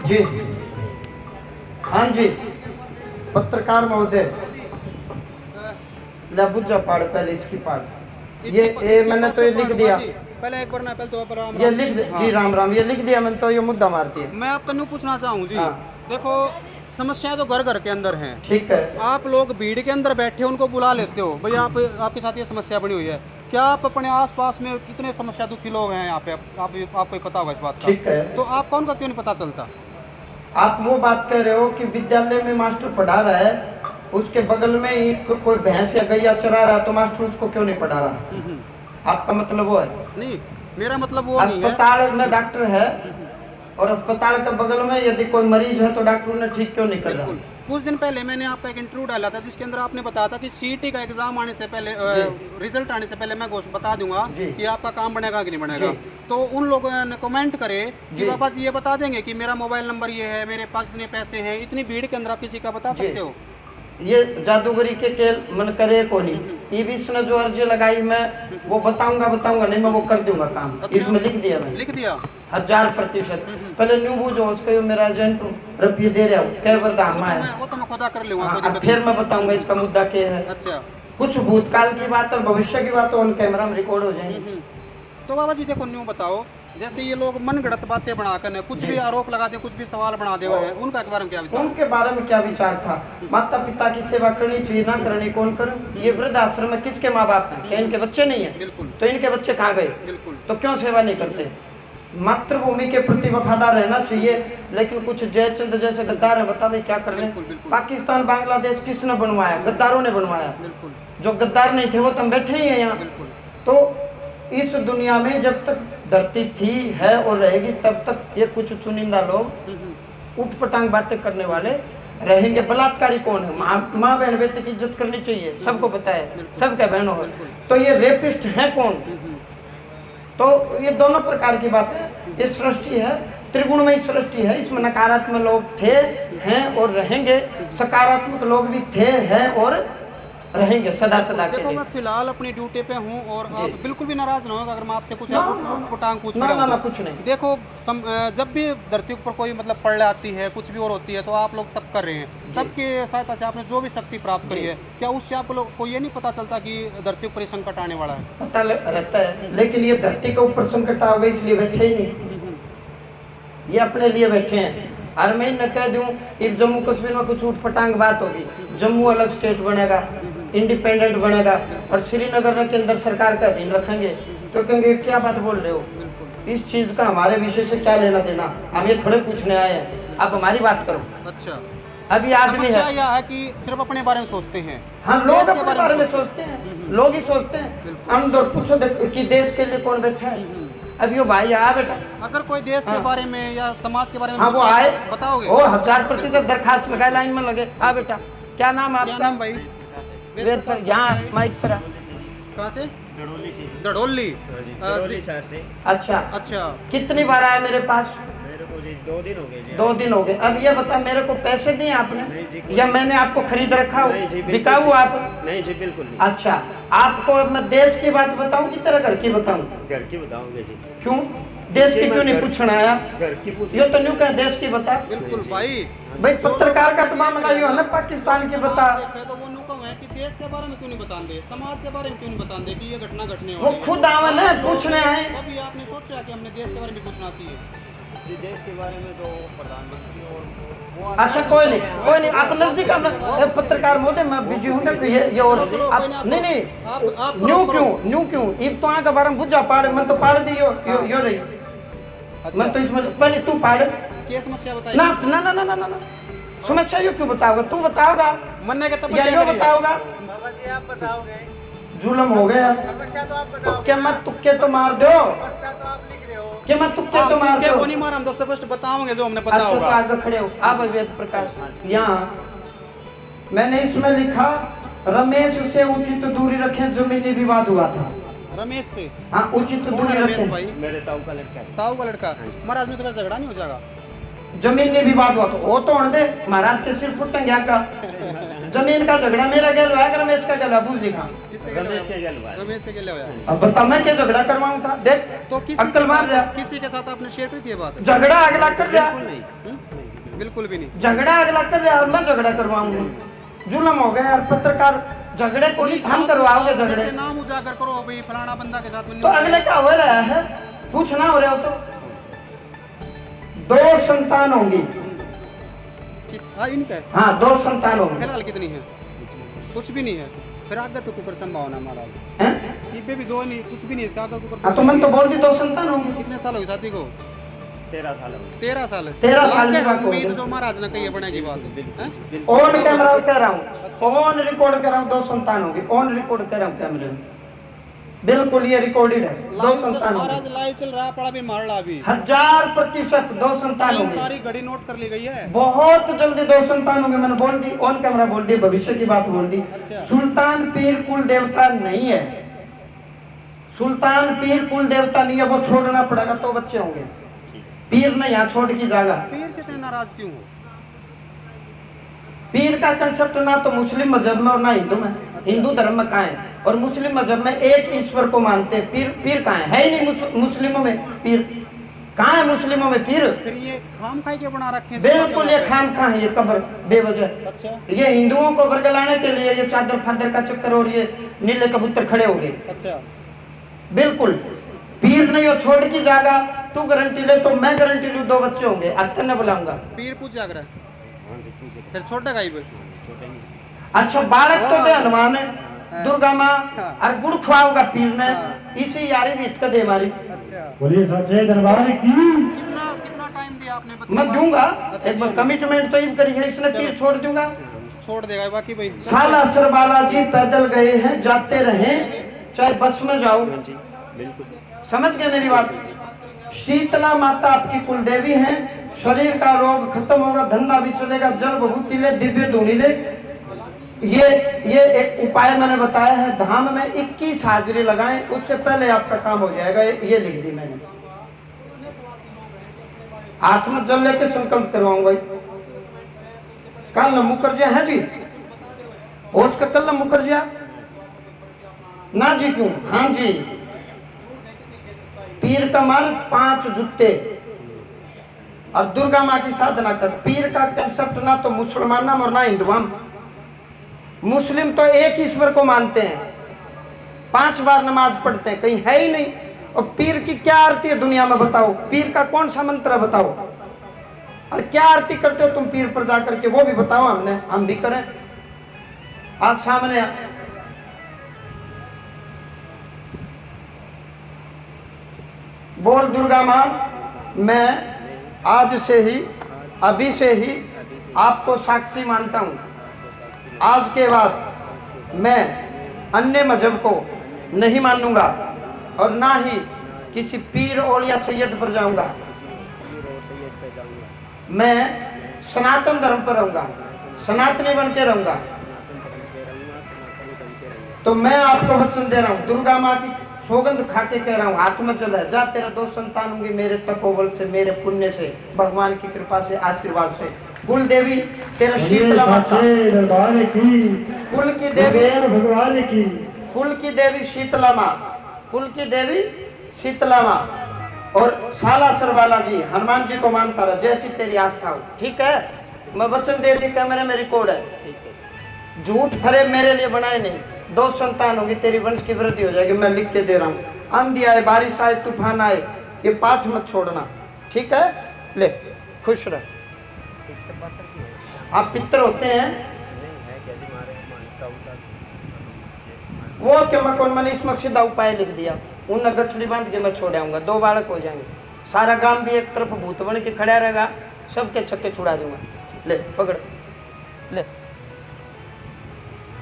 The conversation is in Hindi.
जी हाँ जी, पत्रकार महोदय बुझा पाड़ पहले इसकी पाड़ ये मैंने तो ये लिख दिया पहले एक बार ना पहले तो आप राम ये लिख जी राम राम ये लिख दिया मैंने तो ये मुद्दा मारती है। मैं आपको न्यू पूछना चाहूँ जी। हाँ। देखो समस्याएं तो घर घर के अंदर हैं। ठीक है। आप लोग भीड़ के अंदर बैठे उनको बुला लेते हो भाई आप आपके साथ ये समस्या बनी हुई है, क्या आप अपने आसपास में कितने समस्या दुखी लोग हैं यहाँ पे आपको पता होगा इस बात का। ठीक है। तो आपका उनका क्यों नहीं पता चलता? आप वो बात कह रहे हो कि विद्यालय में मास्टर पढ़ा रहा है, उसके बगल में ही कोई भैंस या गैया चरा रहा है तो मास्टर उसको क्यों नहीं पढ़ा रहा? आपका मतलब वो है? नहीं, मेरा मतलब वो नहीं है। अस्पताल में डॉक्टर है और अस्पताल के बगल में यदि कोई मरीज है तो डॉक्टर ने ठीक क्यों नहीं कर रहा? कुछ दिन पहले मैंने आपका एक इंटरव्यू डाला था जिसके अंदर आपने बताया था कि सीईटी का एग्जाम आने से पहले रिजल्ट आने से पहले मैं बता दूंगा कि आपका काम बनेगा कि नहीं बनेगा। तो उन लोगों ने कमेंट करे कि बाबा जी ये बता देंगे कि मेरा मोबाइल नंबर ये है, मेरे पास इतने पैसे हैं, इतनी भीड़ के अंदर आप किसी का बता सकते हो? ये जादूगरी के खेल मन करे को नहीं, ये भी इसने जो अर्जी लगाई मैं वो बताऊंगा नहीं, मैं वो कर दूंगा काम। अच्छा? इसमें लिख दिया मैंने, लिख दिया 1000%। पहले न्यू बुझो उसको मेरा एजेंट रुपये दे रहा हूँ कई बार दामा है वो तो मैं खुदा कर लूंगा। फिर मैं बताऊंगा इसका मुद्दा क्या है। अच्छा, कुछ भूतकाल की बात और भविष्य की बात ऑन कैमरा में रिकॉर्ड हो जाएंगी। तो बाबा जी देखो न्यू बताओ, जैसे ये लोग मन गढ़ंत बातें बनाकर कुछ भी आरोप लगाते, कुछ भी सवाल बना दे हैं, उनका के बारे में क्या विचार? उनके बारे में क्या विचार था? माता पिता की सेवा करनी चाहिए, ना करनी कौन करे? ये वृद्ध आश्रम में किसके माँ बाप हैं? क्या इनके बच्चे नहीं है? बिल्कुल। तो इनके बच्चे कहाँ गए? बिल्कुल। तो क्यों सेवा नहीं करते? मातृभूमि के प्रति वफादार रहना चाहिए, लेकिन कुछ जयचंद जैसे गद्दार है, बता भाई क्या कर रहे हैं? पाकिस्तान बांग्लादेश किसने बनवाया? गद्दारों ने बनवाया। जो गद्दार नहीं थे वो तो बैठे ही है यहाँ। तो इस दुनिया में जब तक धरती थी है और रहेगी तब तक ये कुछ चुनिंदा लोग उठपटांग बातें करने वाले रहेंगे। बलात्कारी कौन है? माँ बहन बेटे की इज्जत करनी चाहिए, सबको पता है, सबके बहनों है। तो ये रेपिस्ट है कौन? तो ये दोनों प्रकार की बात है। ये सृष्टि है, त्रिगुणमयी सृष्टि है, इसमें नकारात्मक लोग थे, हैं और रहेंगे, सकारात्मक लोग भी थे, हैं और रहेंगे सदा सदा के लिए। मैं फिलहाल अपनी ड्यूटी पे हूँ और आप बिल्कुल भी नाराज ना होगा अगर मैं आपसे कुछ पटांग पूछ रहा हूँ। ना कुछ नहीं। देखो जब भी धरती पर कोई मतलब पड़ आती है, कुछ भी और होती है, तो आप लोग तब कर रहे हैं, तब की सहायता से आपने जो भी शक्ति प्राप्त करी है, क्या उससे आप लोग को ये नहीं पता चलता कि धरती पर संकट आने वाला है? पता रहता है, लेकिन ये धरती के ऊपर संकट आ गए इसलिए बैठे ही नहीं, ये अपने लिए बैठे हैं। और मैं न कह दूं इस जम्मू कश्मीर में कुछ उठपटांग बात होगी, जम्मू अलग स्टेट बनेगा, इंडिपेंडेंट बनेगा और श्रीनगर के अंदर सरकार का अधीन रखेंगे, तो कहेंगे क्या बात बोल रहे हो? इस चीज का हमारे विषय से क्या लेना देना? हम ये थोड़े पूछने आए हैं, आप हमारी बात करो। अच्छा, अभी आदमी है यह है कि सिर्फ अपने बारे में सोचते हैं। हाँ, लोग अपने बारे में सोचते हैं, लोग ही सोचते हैं। हम दो पूछो कि देश के लिए कौन बैठा है? अभी वो भाई आया बेटा, अगर कोई देश के बारे में या समाज के बारे में वो आए बताओगे? वो 1000% दरखास्त लगाए, लाइन में लगे। आ बेटा, क्या नाम आपका? नाम भाई? यहाँ माइक पर। कहाँ से? दड़ोली शहर से। अच्छा, कितनी बार आया मेरे पास? 2 दिन हो गए। 2 दिन हो गए। अब ये बता, मेरे को पैसे दिए आपने या मैंने आपको खरीद रखा हो? बिकाऊ आप? नहीं जी, बिल्कुल नहीं। अच्छा, आपको मैं देश की बात बताऊं कि तेरा घर की बताऊं? घर की बताओगे जी। क्यों देश की क्यों नहीं पूछना आया? घर की पूछ, ये तो न्यू कह देश की बता। बिल्कुल भाई पत्रकार का तो मामला ये है ना, पाकिस्तान की बता। तो वो नुकम है कि देश के बारे में क्यों नहीं बताते, समाज के बारे में क्यों नहीं बताते कि ये घटना घटने वाली है? वो खुद आवन है, पूछने आए। अभी आपने सोचा कि हमने देश के बारे में पूछना चाहिए? देश के बारे में तो प्रधानमंत्री और अच्छा कोई नहीं, आप नजदीक पत्रकार महोदय मैं बिजी हूँ ये और आप नहीं न्यू क्यों इब तो आगे बारे में बुझा पाड़ मैं तो पाड़ दी यो रही। मैं तो इसमें पहले तू पाड़ क्या समस्या बताई? ना ना ना ना ना ना समस्या यो क्यों बताओगा? तू बताओगा मन्ने के तपस्या बताओगा? बाबा जी आप बताओगे। जुल्म हो गया। समस्या तो आप बताओ। क्या मैं तुक्के तो मार दो? समस्या तो आप लिख रहे हो कि मैं तुक्के तो मार दो? वो नहीं मारा, हम तो स्पष्ट बताओगे जो हमने पता होगा। आगे खड़े हो आप वेद प्रकाश। यहाँ मैंने इसमें लिखा रमेश से उचित दूरी रखें, जमीनी विवाद हुआ था। रमेश से? हाँ, उचित दूरी रखें। भाई मेरे ताऊ का लड़का है। ताऊ का लड़का? महाराज में तो झगड़ा नहीं हो जाएगा? जमीनी विवाद हुआ तो वो तो होने दे, महाराज के सिर फुटेंगे आपका। जमीन का झगड़ा मेरा गेल हुआ है, रमेश का गेल भूल दिखा। रमेश के गेल हुआ। रमेश के गेल हुआ। अब बता मैं क्या झगड़ा करवाऊं था? देख तो किसी के साथ आपने शेयर कर दिया बात? झगड़ा अगला कर रहा बिल्कुल भी नहीं। झगड़ा अगला कर रहा है, मैं झगड़ा करवाऊंगा, जुल्म हो गया यार। पत्रकार झगड़े को नहीं, हम करवाओगे झगड़े। जैसे नाम उजागर करो भाई फलाना बंदा के साथ में तो अगले का हो रहा है, पूछना हो रहा हो तो 2 संतान होंगी। हाँ इनका हाँ 2 संतान होंगी। फिलहाल कितनी है? कुछ भी नहीं है। फिर आगे तो कुकर संभावना महाराज हैं? इबे भी 2 नहीं, कुछ भी नहीं इसका आगे कुकर। तो मैं तो बोल दी 2 संतान होंगी। कितने साल हो गए शादी को? 13 साल। 13 साल की बात हो उम्मीद जो महाराज ने कही है बने की बात है। ऑन कैमरा कह रहा हूँ, ऑन रिकॉर्ड कर रहा हूँ, 2 संतान होगी। ऑन रिकॉर्ड कर रहा हूँ कैमरे में, बिल्कुल ये रिकॉर्डेड है। 2 संतान होगी। महाराज लाइव चल रहा पड़ा भी मार ला अभी 1000% 2 संतान होंगे। तारीख घड़ी नोट कर ली गई है। बहुत जल्दी 2 संतान होंगे। मैंने बोल दी, ऑन कैमरा बोल दी, भविष्य की बात बोल दी। अच्छा। सुल्तान पीर कुल देवता नहीं है, सुल्तान पीर कुल देवता नहीं है, वो छोड़ना पड़ेगा तो बच्चे होंगे। पीर ने यहाँ छोड़ की जगह। पीर से इतने नाराज क्यों हो? पीर का कंसेप्ट ना तो मुस्लिम मजहब में और ना हिंदू में। हिंदू धर्म में कहाँ है? और मुस्लिम मजहब में एक ईश्वर को मानते हैं। पीर कहाँ है ही नहीं मुस्लिमों में। पीर कहाँ है मुस्लिमों में? पीर फिर ये खाम खाई के बना रखे हैं। बिल्कुल ये खाम कहाँ है, ये कब्र बेवजह। अच्छा। ये हिंदुओं को बरगलाने के लिए ये चादर फादर का चक्कर और ये नीले कबूतर खड़े हो गए। अच्छा। बिल्कुल पीर नहीं हो, छोड़ की जाएगा। तू गारंटी ले तो मैं गारंटी लूँ 2 बच्चे होंगे। अक्कर ने बुलाऊंगा। पीर पूछ जाकर फिर छोटा गाई पे। अच्छा बालक तो दे हनुमान है, दुर्गा माँ और गुड़ खुआओगा पीर ने। इसी यारी बीत का दे मारी। अच्छा। बोलिए सच्चे दरबार की। कितना टाइम दिया आपने बच्चे? मैं दूंगा। अच्छा, एक बार कमिटमेंट तो ये करी है इसने, पीर छोड़ दूंगा। छोड़ देगा बाकी भाई। साला सर बालाजी पैदल गए हैं, जाते रहे, चाहे बस में जाओ। समझ गए मेरी बात? शीतला माता आपकी कुल देवी है। शरीर का रोग खत्म होगा, धंधा भी चलेगा, जल भभूति ले, दिव्य धूनी ले। ये एक उपाय मैंने बताया है। धाम में 21 हाजिरी लगाएं, उससे पहले आपका काम हो जाएगा। ये लिख दी मैंने। हाथ में जल लेके संकल्प करवाऊंगा। कल मुखर्जिया है जी, होश का कल मुखर्जिया ना जी? क्यों? हाँ जी। पीर का माल 5 जूते और दुर्गा माँ की साधना कर। पीर का कंसेप्ट ना तो मुसलमान और ना हिंदू। मुस्लिम तो एक ईश्वर को मानते हैं, 5 बार नमाज पढ़ते हैं, कहीं है ही नहीं। और पीर की क्या आरती है दुनिया में बताओ? पीर का कौन सा मंत्र है बताओ? और क्या आरती करते हो तुम पीर पर जाकर के, वो भी बताओ। हम भी करें। आज सामने बोल दुर्गा माँ, मैं आज से ही, अभी से ही आपको साक्षी मानता हूँ। आज के बाद मैं अन्य मजहब को नहीं मानूंगा और ना ही किसी पीर औलिया सैयद पर जाऊंगा। मैं सनातन धर्म पर रहूंगा, सनातनी बन के रहूंगा। तो मैं आपको वचन दे रहा हूँ, दुर्गा माँ की सौगंध खा के कह रहा हूँ, हाथ में चला है, जा तेरा 2 संतान होंगे मेरे तपोबल से, मेरे पुण्य से, भगवान की कृपा से, आशीर्वाद से। कुल देवी तेरा शीतला माता, दरबार की। कुल की देवी भगवान की। कुल की देवी शीतला माँ, कुल की देवी शीतला माँ। और साला सरवाला जी हनुमान जी को मानता रहा, जैसी तेरी आस्था हो। ठीक है? मैं वचन दे दी, कैमरे में रिकॉर्ड है। ठीक है? झूठ फरे मेरे लिए बनाए नहीं। 2 संतान होगी, तेरी वंश की वृद्धि हो जाएगी। मैं लिख के दे रहा हूँ। आंधी आए, बारिश आए, तूफान आए, ये पाठ मत छोड़ना। ठीक है? ले खुश रह। आप पितर होते हैं वो क्यों? मैं कौन? मैंने इसमें सीधा उपाय लिख दिया। उन्हें गठड़ी बांध के मैं छोड़ आऊंगा, 2 बालक हो जाएंगे। सारा गांव भी एक तरफ भूत बन के खड़ा रहेगा, सबके छक्के छुड़ा दूंगा। ले पकड़, ले।